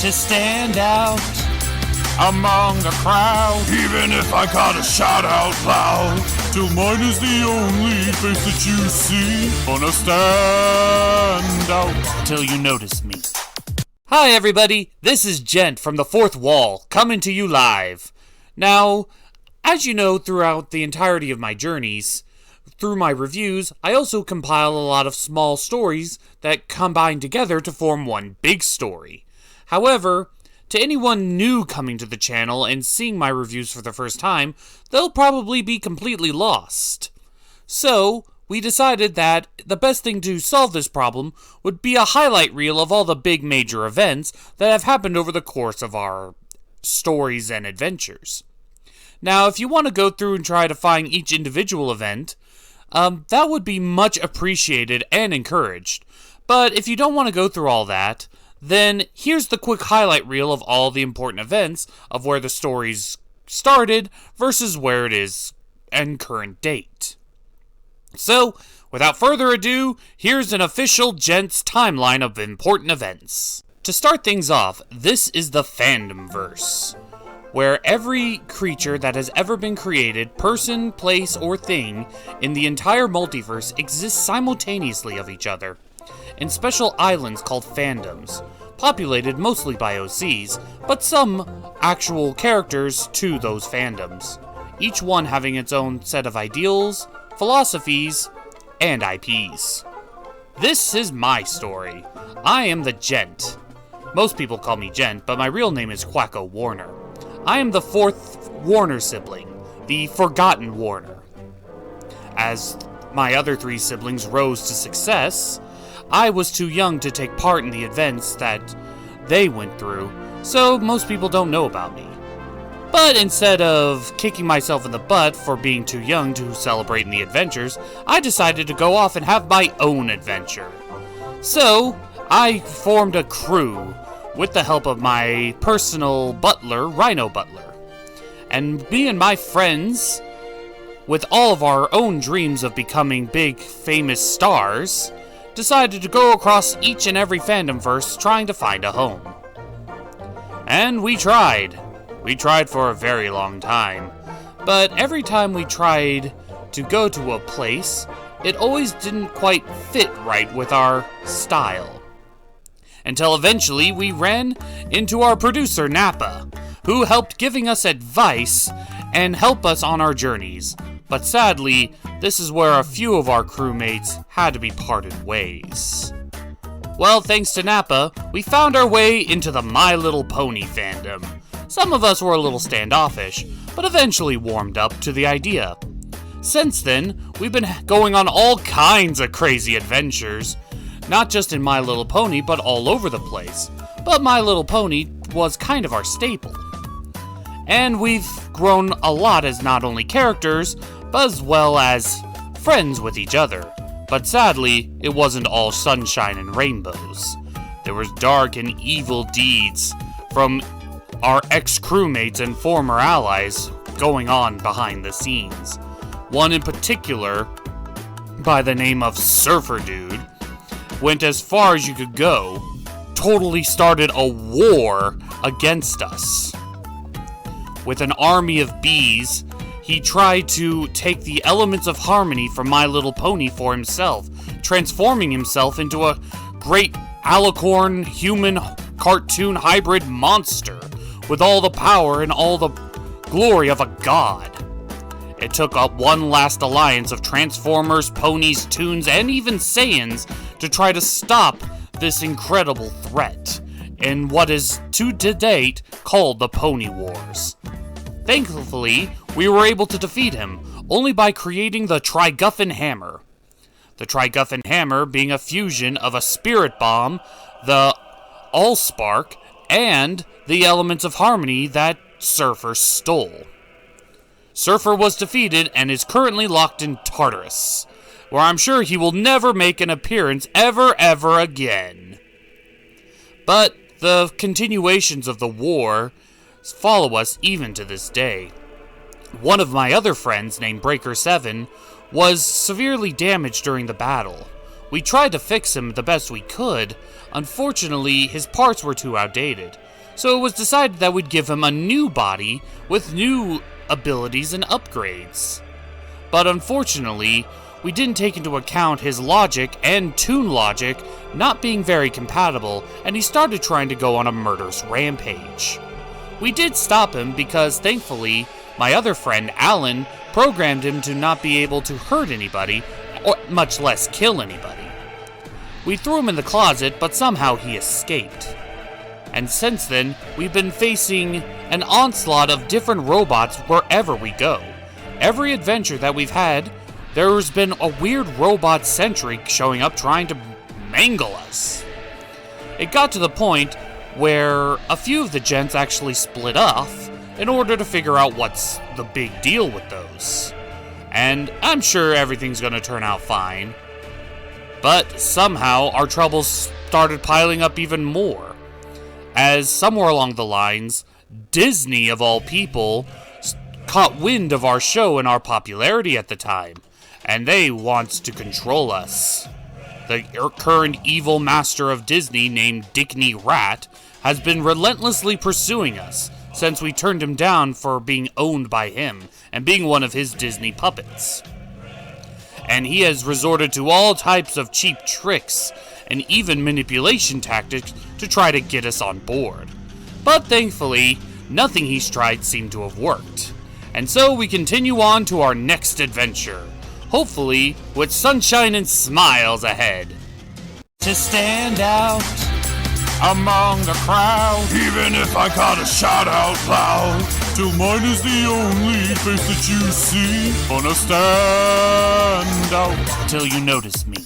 to stand out among the crowd, even if I gotta shout out loud. Till mine is the only face that you see. Gonna stand out till you notice me. Hi everybody, this is Gent from the Fourth Wall, coming to you live. Now, as you know, throughout the entirety of my journeys, through my reviews, I also compile a lot of small stories that combine together to form one big story. However, to anyone new coming to the channel and seeing my reviews for the first time, they'll probably be completely lost. So, we decided that the best thing to solve this problem would be a highlight reel of all the big major events that have happened over the course of our stories and adventures. Now, if you want to go through and try to find each individual event, that would be much appreciated and encouraged. But if you don't want to go through all that, then here's the quick highlight reel of all the important events of where the stories started versus where it is and current date. So, without further ado, here's an official Gent's timeline of important events. To start things off, this is the Fandomverse, where every creature that has ever been created, person, place, or thing in the entire multiverse exists simultaneously of each other, in special islands called fandoms, populated mostly by OCs, but some actual characters to those fandoms, each one having its own set of ideals, philosophies, and IPs. This is my story. I am the Gent. Most people call me Gent, but my real name is Quacko Warner. I am the fourth Warner sibling, the Forgotten Warner. As my other three siblings rose to success, I was too young to take part in the events that they went through, so most people don't know about me. But instead of kicking myself in the butt for being too young to celebrate in the adventures, I decided to go off and have my own adventure. So, I formed a crew with the help of my personal butler, Rhino Butler. And me and my friends, with all of our own dreams of becoming big, famous stars, decided to go across each and every fandomverse trying to find a home. And we tried. We tried for a very long time. But every time we tried to go to a place, it always didn't quite fit right with our style. Until eventually we ran into our producer, Nappa, who helped giving us advice and help us on our journeys. But sadly, this is where a few of our crewmates had to be parted ways. Well, thanks to Nappa, we found our way into the My Little Pony fandom. Some of us were a little standoffish, but eventually warmed up to the idea. Since then, we've been going on all kinds of crazy adventures, not just in My Little Pony, but all over the place. But My Little Pony was kind of our staple. And we've grown a lot as not only characters, but as well as friends with each other. But sadly, it wasn't all sunshine and rainbows. There was dark and evil deeds from our ex-crewmates and former allies going on behind the scenes. One in particular, by the name of Surfer Dude, went as far as you could go, totally started a war against us. With an army of bees, he tried to take the elements of harmony from My Little Pony for himself, transforming himself into a great alicorn human cartoon hybrid monster with all the power and all the glory of a god. It took up one last alliance of Transformers, Ponies, Toons, and even Saiyans to try to stop this incredible threat in what is to date called the Pony Wars. Thankfully, we were able to defeat him only by creating the Triguffin Hammer. The Triguffin Hammer being a fusion of a Spirit Bomb, the Allspark, and the elements of harmony that Surfer stole. Surfer was defeated and is currently locked in Tartarus, where I'm sure he will never make an appearance ever again. But the continuations of the war follow us even to this day. One of my other friends, named Breaker 7, was severely damaged during the battle. We tried to fix him the best we could. Unfortunately, his parts were too outdated. So it was decided that we'd give him a new body with new abilities and upgrades. But unfortunately, we didn't take into account his logic and Toon logic not being very compatible, and he started trying to go on a murderous rampage. We did stop him because, thankfully, my other friend, Alan, programmed him to not be able to hurt anybody, or much less kill anybody. We threw him in the closet, but somehow he escaped. And since then, we've been facing an onslaught of different robots wherever we go. Every adventure that we've had, there's been a weird robot sentry showing up trying to mangle us. It got to the point where a few of the gents actually split off in order to figure out what's the big deal with those. And I'm sure everything's gonna turn out fine. But somehow our troubles started piling up even more, as somewhere along the lines, Disney of all people caught wind of our show and our popularity at the time, and they want to control us. The current evil master of Disney, named Dickney Rat, has been relentlessly pursuing us since we turned him down for being owned by him and being one of his Disney puppets. And he has resorted to all types of cheap tricks and even manipulation tactics to try to get us on board. But thankfully, nothing he's tried seemed to have worked. And so we continue on to our next adventure, hopefully with sunshine and smiles ahead. To stand out among the crowd, even if I gotta shout out loud, till mine is the only face that you see. Gonna stand out till you notice me.